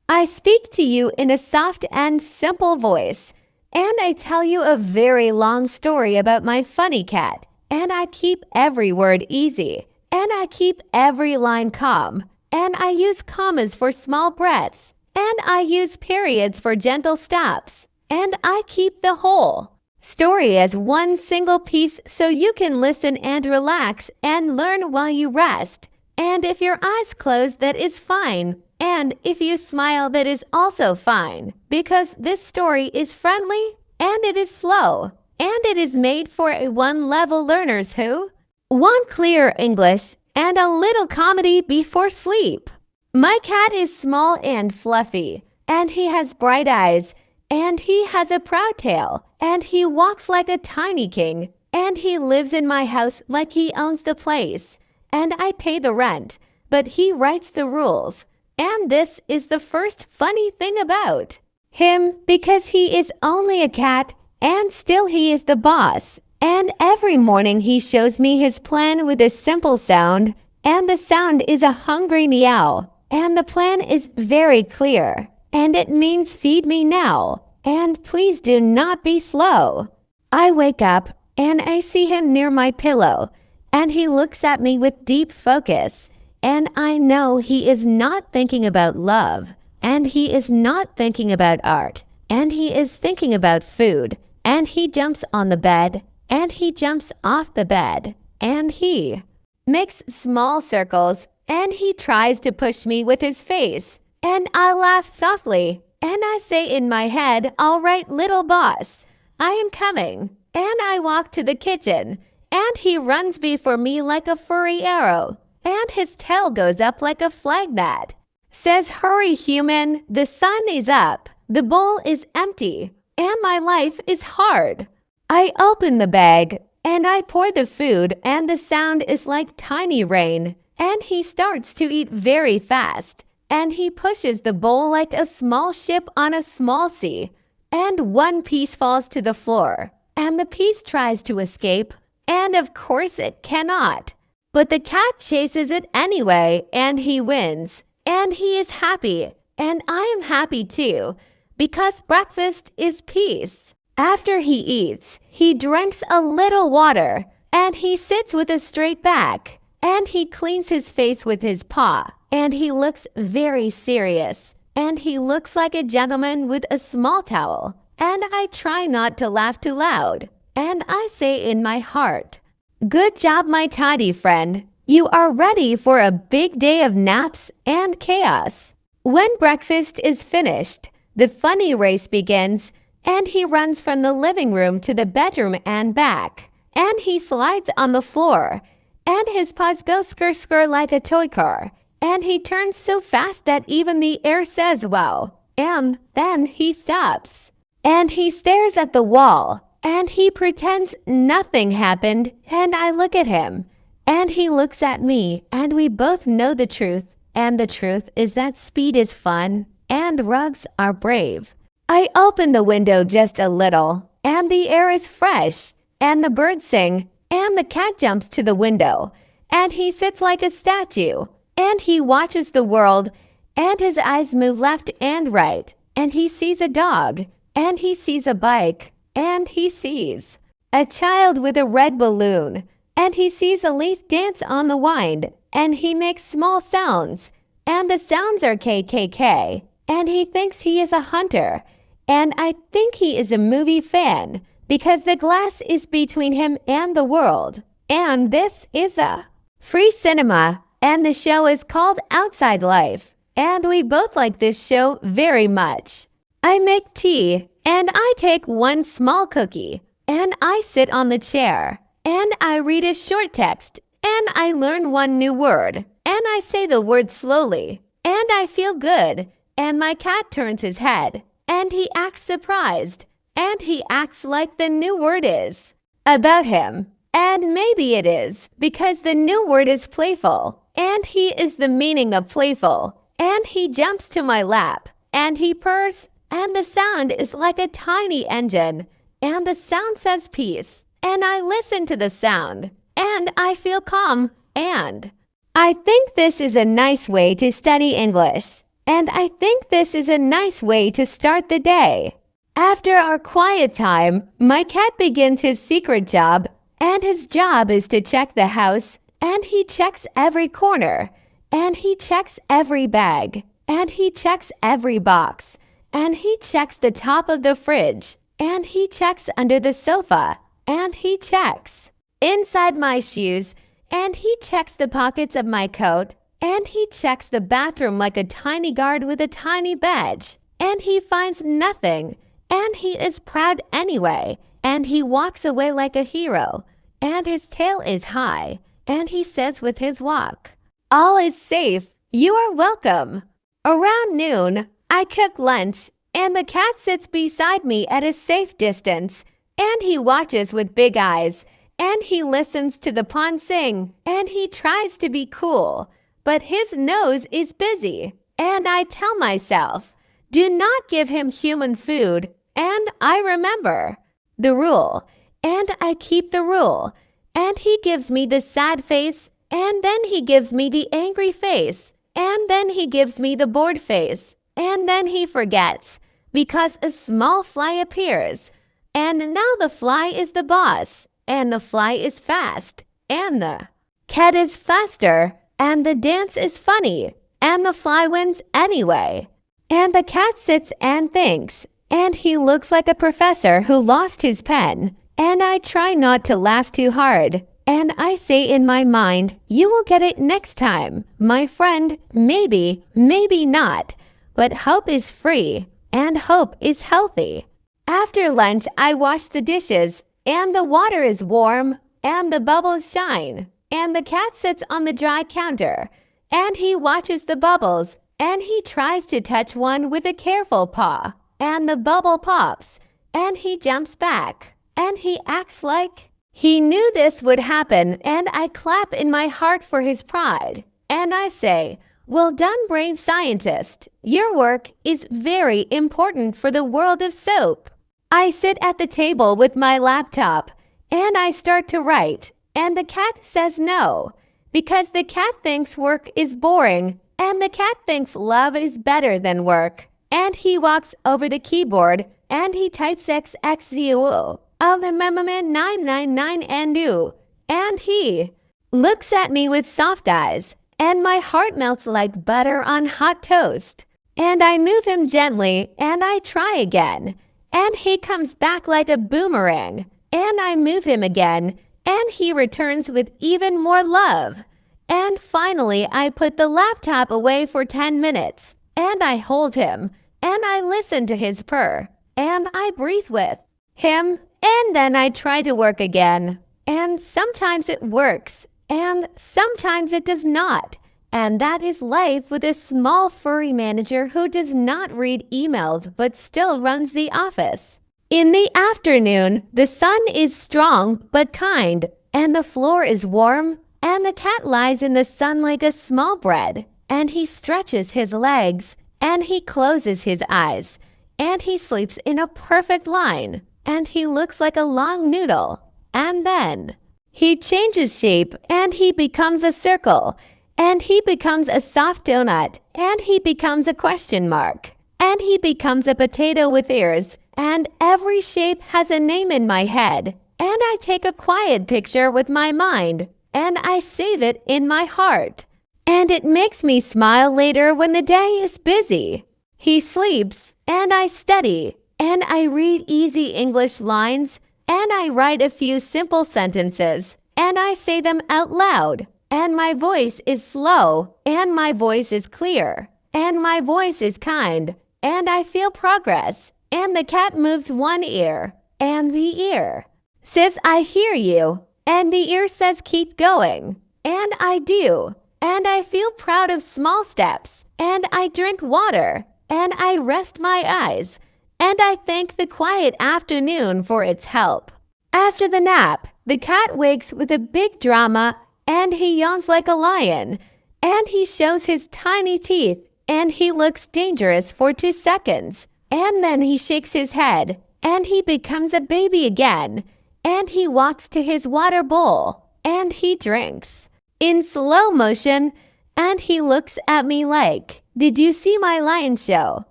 I speak to you in a soft and simple voice, and I tell you a very long story about my funny cat, and I keep every word easy, and I keep every line calm, and I use commas for small breaths, and I use periods for gentle stops, and I keep the whole story as one single piece so you can listen and relax and learn while you rest. And if your eyes close, that is fine. And if you smile, that is also fine. Because this story is friendly and it is slow. And it is made for one-level learners who want clear English and a little comedy before sleep. My cat is small and fluffy, and he has bright eyes, and he has a proud tail, and he walks like a tiny king, and he lives in my house like he owns the place, and I pay the rent, but he writes the rules. And this is the first funny thing about him, because he is only a cat, and still he is the boss. And every morning he shows me his plan with a simple sound, and the sound is a hungry meow, and the plan is very clear. And it means feed me now, and please do not be slow. I wake up, and I see him near my pillow, and he looks at me with deep focus, and I know he is not thinking about love, and he is not thinking about art, and he is thinking about food, and he jumps on the bed, and he jumps off the bed, and he makes small circles, and he tries to push me with his face. And I laugh softly, and I say in my head, "All right, little boss, I am coming." And I walk to the kitchen, and he runs before me like a furry arrow, and his tail goes up like a flag that says, "Hurry, human, the sun is up, the bowl is empty, and my life is hard." I open the bag, and I pour the food, and the sound is like tiny rain, and he starts to eat very fast. And he pushes the bowl like a small ship on a small sea, and one piece falls to the floor, and the piece tries to escape, and of course it cannot. But the cat chases it anyway, and he wins, and he is happy, and I am happy too, because breakfast is peace. After he eats, he drinks a little water, and he sits with a straight back, and he cleans his face with his paw. And he looks very serious, and he looks like a gentleman with a small towel, and I try not to laugh too loud, and I say in my heart, "Good job, my tidy friend. You are ready for a big day of naps and chaos." When breakfast is finished, the funny race begins, and he runs from the living room to the bedroom and back, and he slides on the floor, and his paws go skr-skr like a toy car. And he turns so fast that even the air says, "Wow." And then he stops. And he stares at the wall. And he pretends nothing happened. And I look at him. And he looks at me. And we both know the truth. And the truth is that speed is fun. And rugs are brave. I open the window just a little. And the air is fresh. And the birds sing. And the cat jumps to the window. And he sits like a statue. And he watches the world, and his eyes move left and right, and he sees a dog, and he sees a bike, and he sees a child with a red balloon, and he sees a leaf dance on the wind, and he makes small sounds, and the sounds are KKK, and he thinks he is a hunter, and I think he is a movie fan, because the glass is between him and the world, and this is a free cinema. And the show is called Outside Life, and we both like this show very much. I make tea, and I take one small cookie, and I sit on the chair, and I read a short text, and I learn one new word, and I say the word slowly, and I feel good, and my cat turns his head, and he acts surprised, and he acts like the new word is about him. And maybe it is, because the new word is playful. And he is the meaning of playful. And he jumps to my lap. And he purrs. And the sound is like a tiny engine. And the sound says peace. And I listen to the sound. And I feel calm. And I think this is a nice way to study English. and I think this is a nice way to start the day. After our quiet time, my cat begins his secret job, and his job is to check the house, and he checks every corner, and he checks every bag, and he checks every box, and he checks the top of the fridge, and he checks under the sofa, and he checks inside my shoes, and he checks the pockets of my coat, and he checks the bathroom like a tiny guard with a tiny badge, and he finds nothing, and he is proud anyway, and he walks away like a hero, and his tail is high, and he says with his walk, "All is safe, you are welcome." Around noon, I cook lunch, and the cat sits beside me at a safe distance, and he watches with big eyes, and he listens to the pond sing, and he tries to be cool, but his nose is busy, and I tell myself, do not give him human food, and I remember the rule, and I keep the rule, and he gives me the sad face, and then he gives me the angry face, and then he gives me the bored face, and then he forgets, because a small fly appears, and now the fly is the boss, and the fly is fast, and the cat is faster, and the dance is funny, and the fly wins anyway. And the cat sits and thinks, and he looks like a professor who lost his pen, and I try not to laugh too hard, and I say in my mind, you will get it next time, my friend, maybe, maybe not, but hope is free, and hope is healthy. After lunch, I wash the dishes, and the water is warm, and the bubbles shine, and the cat sits on the dry counter, and he watches the bubbles, and he tries to touch one with a careful paw, and the bubble pops, and he jumps back, and he acts like he knew this would happen, and I clap in my heart for his pride, and I say, well done, brave scientist. Your work is very important for the world of soap. I sit at the table with my laptop, and I start to write, and the cat says no, because the cat thinks work is boring, and the cat thinks love is better than work, and he walks over the keyboard, and he types XXZO of MM999 and he looks at me with soft eyes, and my heart melts like butter on hot toast, and I move him gently, and I try again, and he comes back like a boomerang, and I move him again, and he returns with even more love. And finally, I put the laptop away for 10 minutes, and I hold him, and I listen to his purr, and I breathe with him, and then I try to work again. And sometimes it works, and sometimes it does not. And that is life with a small furry manager who does not read emails but still runs the office. In the afternoon, the sun is strong but kind, and the floor is warm, and the cat lies in the sun like a small bread, and he stretches his legs, and he closes his eyes, and he sleeps in a perfect line, and he looks like a long noodle, and then he changes shape, and he becomes a circle, and he becomes a soft donut, and he becomes a question mark, and he becomes a potato with ears, and every shape has a name in my head, and I take a quiet picture with my mind, and I save it in my heart, and it makes me smile later when the day is busy. He sleeps, and I study, and I read easy English lines, and I write a few simple sentences, and I say them out loud. And my voice is slow, and my voice is clear, and my voice is kind, and I feel progress, and the cat moves one ear, and the ear says, I hear you, and the ear says, keep going, and I do, and I feel proud of small steps, and I drink water, and I rest my eyes, and I thank the quiet afternoon for its help. After the nap, the cat wakes with a big drama, and he yawns like a lion, and he shows his tiny teeth, and he looks dangerous for 2 seconds, and then he shakes his head, and he becomes a baby again, and he walks to his water bowl, and he drinks in slow motion, And he looks at me like, "Did you see my lion show?"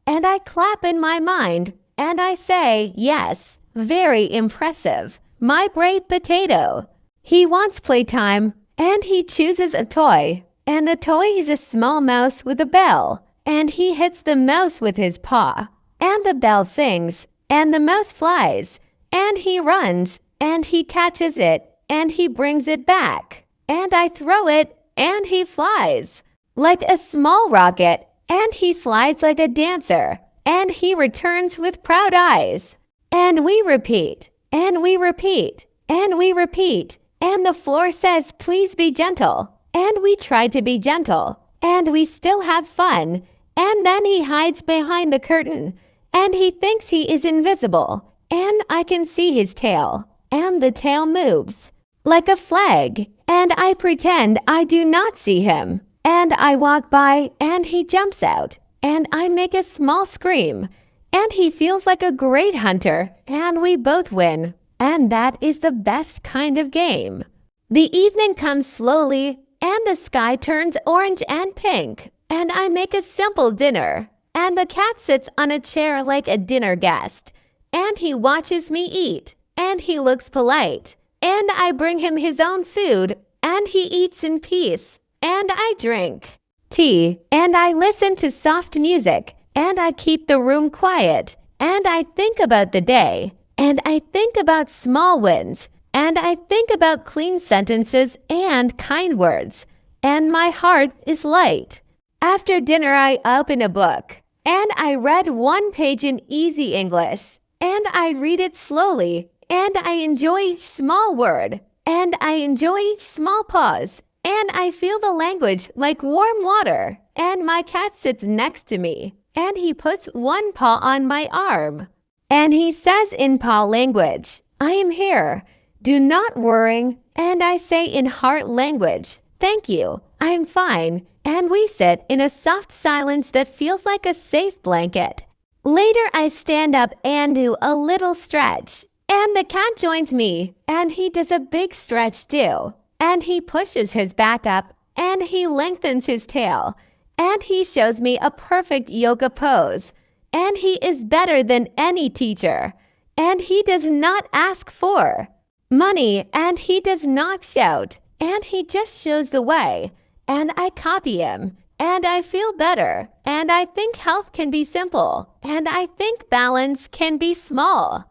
And I clap in my mind, and I say, "Yes, very impressive. My brave potato." He wants playtime, and he chooses a toy. And the toy is a small mouse with a bell. And he hits the mouse with his paw. And the bell sings, and the mouse flies. And he runs, and he catches it, and he brings it back. And I throw it, and he flies like a small rocket. And he slides like a dancer, and he returns with proud eyes. And we repeat, and we repeat, and we repeat. And the floor says, "Please be gentle." And we try to be gentle, and we still have fun. And then he hides behind the curtain, and he thinks he is invisible. And I can see his tail, and the tail moves like a flag. And I pretend I do not see him. And I walk by, and he jumps out, and I make a small scream. And he feels like a great hunter, and we both win. And that is the best kind of game. The evening comes slowly, and the sky turns orange and pink. And I make a simple dinner. And the cat sits on a chair like a dinner guest. And he watches me eat, and he looks polite. And I bring him his own food, and he eats in peace. And I drink tea, and I listen to soft music, and I keep the room quiet, and I think about the day, and I think about small wins, and I think about clean sentences and kind words, and my heart is light. After dinner, I open a book, and I read one page in easy English, and I read it slowly, and I enjoy each small word, and I enjoy each small pause. And I feel the language like warm water. And my cat sits next to me. And he puts one paw on my arm. And he says in paw language, "I am here. Do not worry." And I say in heart language, "Thank you. I am fine." And we sit in a soft silence that feels like a safe blanket. Later, I stand up and do a little stretch. And the cat joins me. And he does a big stretch too. And he pushes his back up, and he lengthens his tail, and he shows me a perfect yoga pose. And he is better than any teacher. And he does not ask for money, and he does not shout, and he just shows the way. And I copy him, and I feel better, and I think health can be simple, and I think balance can be small.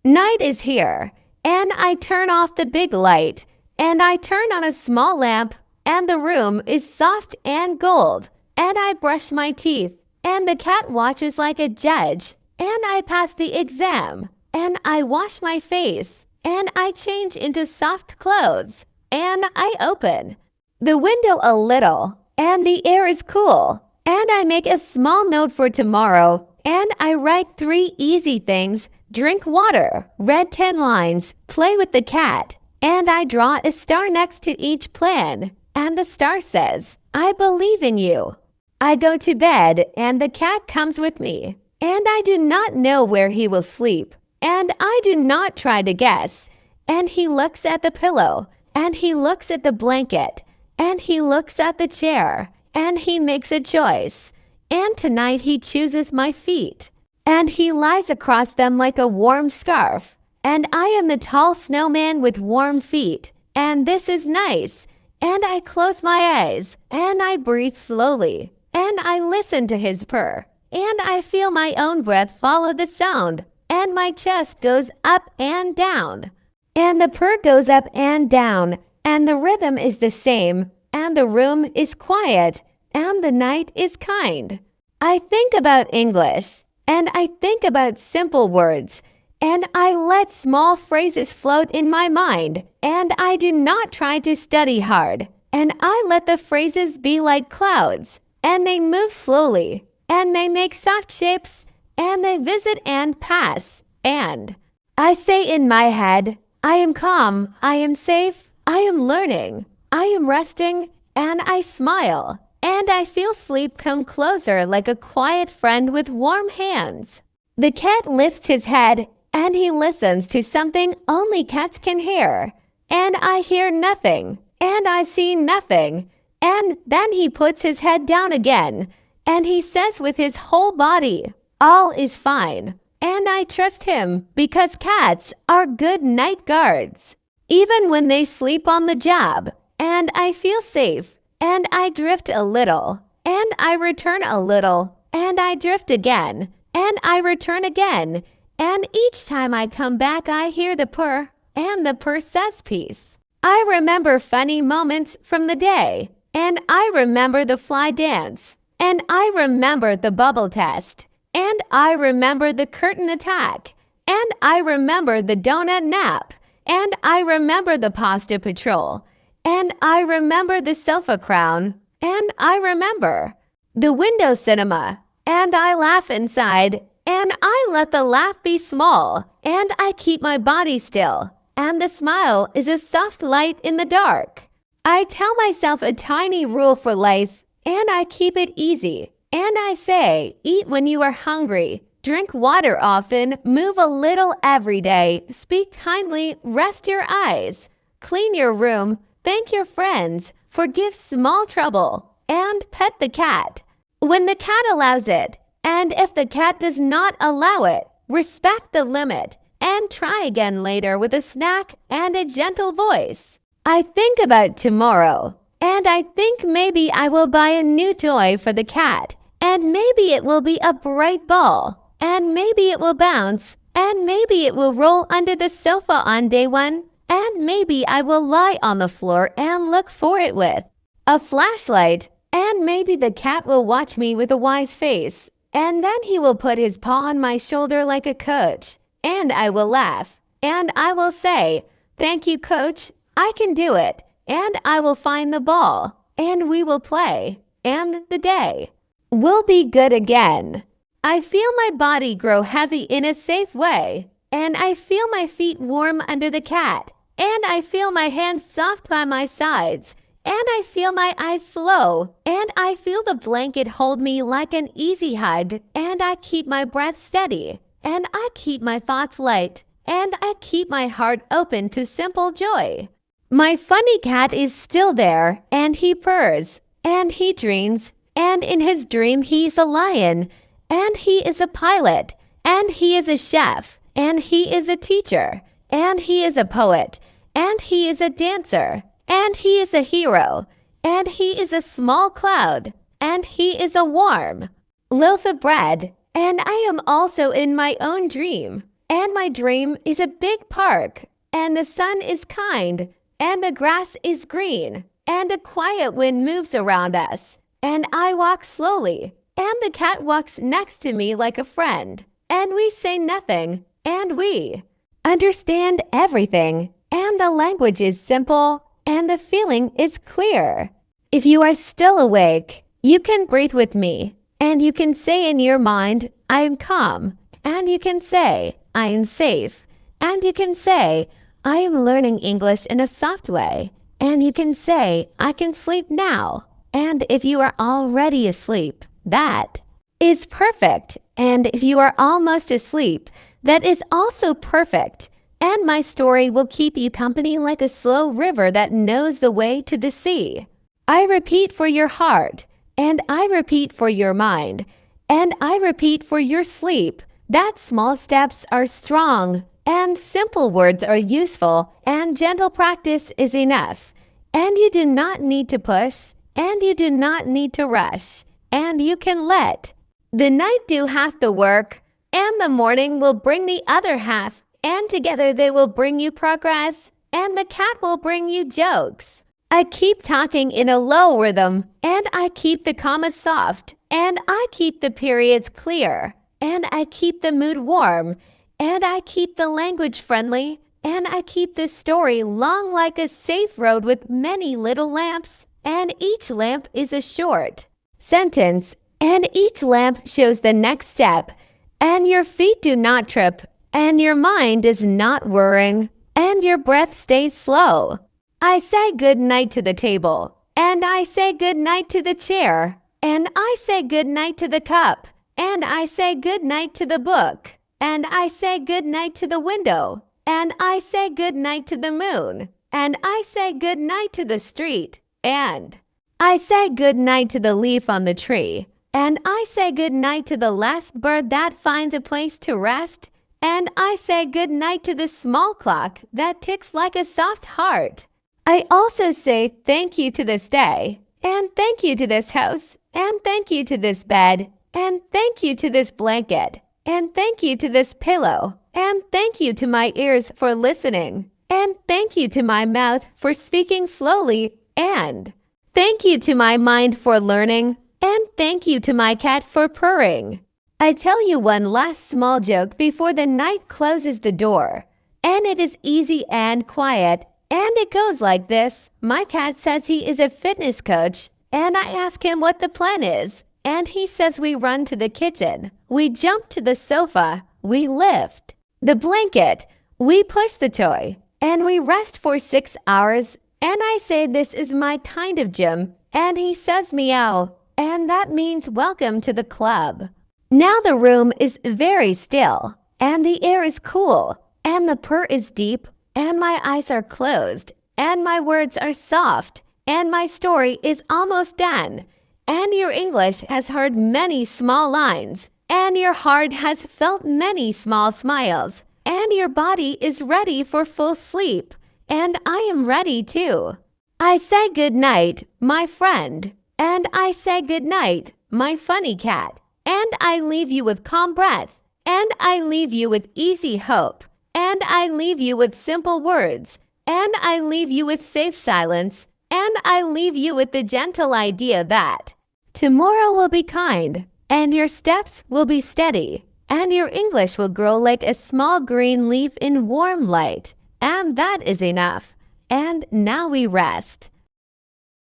Night is here, and I turn off the big light. And I turn on a small lamp, and the room is soft and gold. And I brush my teeth, and the cat watches like a judge. And I pass the exam, and I wash my face, and I change into soft clothes, and I open the window a little, and the air is cool. And I make a small note for tomorrow, and I write 3 easy things: drink water, read 10 lines, play with the cat. And I draw a star next to each plan, and the star says, "I believe in you." I go to bed, and the cat comes with me, and I do not know where he will sleep, and I do not try to guess. And he looks at the pillow, and he looks at the blanket, and he looks at the chair, and he makes a choice. And tonight he chooses my feet, and he lies across them like a warm scarf. And I am the tall snowman with warm feet, and this is nice. And I close my eyes, and I breathe slowly, and I listen to his purr, and I feel my own breath follow the sound, and my chest goes up and down, and the purr goes up and down, and the rhythm is the same, and the room is quiet, and the night is kind. I think about English, and I think about simple words, and I let small phrases float in my mind, and I do not try to study hard, and I let the phrases be like clouds, and they move slowly, and they make soft shapes, and they visit and pass, and I say in my head, "I am calm, I am safe, I am learning, I am resting," and I smile, and I feel sleep come closer like a quiet friend with warm hands. The cat lifts his head, and he listens to something only cats can hear. And I hear nothing, and I see nothing, And then he puts his head down again, and he says with his whole body, "All is fine." And I trust him because cats are good night guards. Even when they sleep on the job, and I feel safe, and I drift a little, and I return a little, and I drift again, and I return again, and each time I come back I hear the purr, and the purr says peace. I remember funny moments from the day, and I remember the fly dance, and I remember the bubble test, and I remember the curtain attack, and I remember the donut nap, and I remember the pasta patrol, and I remember the sofa crown, and I remember the window cinema, and I laugh inside, and I let the laugh be small, and I keep my body still, and the smile is a soft light in the dark. I tell myself a tiny rule for life, and I keep it easy, and I say, eat when you are hungry, drink water often, move a little every day, speak kindly, rest your eyes, clean your room, thank your friends, forgive small trouble, and pet the cat when the cat allows it, and if the cat does not allow it, respect the limit, and try again later with a snack and a gentle voice. I think about tomorrow, and I think maybe I will buy a new toy for the cat, and maybe it will be a bright ball, and maybe it will bounce, and maybe it will roll under the sofa on day one, and maybe I will lie on the floor and look for it with a flashlight, and maybe the cat will watch me with a wise face, and then he will put his paw on my shoulder like a coach, and I will laugh, and I will say, "Thank you, coach, I can do it," and I will find the ball, and we will play, and the day will be good again. I feel my body grow heavy in a safe way, and I feel my feet warm under the cat, and I feel my hands soft by my sides, and I feel my eyes slow, and I feel the blanket hold me like an easy hug, and I keep my breath steady, and I keep my thoughts light, and I keep my heart open to simple joy. My funny cat is still there, and he purrs, and he dreams, and in his dream he's a lion, and he is a pilot, and he is a chef, and he is a teacher, and he is a poet, and he is a dancer, and he is a hero, and he is a small cloud, and he is a warm loaf of bread, and I am also in my own dream, and my dream is a big park, and the sun is kind, and the grass is green, and a quiet wind moves around us, and I walk slowly, and the cat walks next to me like a friend, and we say nothing, and we understand everything, and the language is simple, and the feeling is clear. If you are still awake, you can breathe with me, and you can say in your mind, "I am calm," and you can say, "I am safe," and you can say, "I am learning English in a soft way," and you can say, "I can sleep now." And if you are already asleep, that is perfect. And if you are almost asleep, that is also perfect. And my story will keep you company like a slow river that knows the way to the sea. I repeat for your heart, and I repeat for your mind, and I repeat for your sleep, that small steps are strong, and simple words are useful, and gentle practice is enough. And you do not need to push, and you do not need to rush, and you can let the night do half the work, and the morning will bring the other half, and together they will bring you progress, and the cat will bring you jokes. I keep talking in a low rhythm, and I keep the commas soft, and I keep the periods clear, and I keep the mood warm, and I keep the language friendly, and I keep the story long like a safe road with many little lamps, and each lamp is a short sentence, and each lamp shows the next step, and your feet do not trip, and your mind is not worrying, and your breath stays slow. I say good night to the table, and I say good night to the chair, and I say good night to the cup, and I say good night to the book, and I say good night to the window, and I say good night to the moon, and I say good night to the street, and I say good night to the leaf on the tree, and I say good night to the last bird that finds a place to rest, and I say good night to the small clock that ticks like a soft heart. I also say thank you to this day, and thank you to this house, and thank you to this bed, and thank you to this blanket, and thank you to this pillow, and thank you to my ears for listening, and thank you to my mouth for speaking slowly, and thank you to my mind for learning, and thank you to my cat for purring. I tell you one last small joke before the night closes the door, and it is easy and quiet, and it goes like this. My cat says he is a fitness coach, and I ask him what the plan is, and he says we run to the kitchen, we jump to the sofa, we lift the blanket, we push the toy, and we rest for 6 hours, and I say this is my kind of gym, and he says meow, and that means welcome to the club. Now the room is very still, and the air is cool, and the purr is deep, and my eyes are closed, and my words are soft, and my story is almost done, and your English has heard many small lines, and your heart has felt many small smiles, and your body is ready for full sleep, and I am ready too. I say good night, my friend, and I say good night, my funny cat, and I leave you with calm breath, and I leave you with easy hope, and I leave you with simple words, and I leave you with safe silence, and I leave you with the gentle idea that tomorrow will be kind, and your steps will be steady, and your English will grow like a small green leaf in warm light, and that is enough. And now we rest.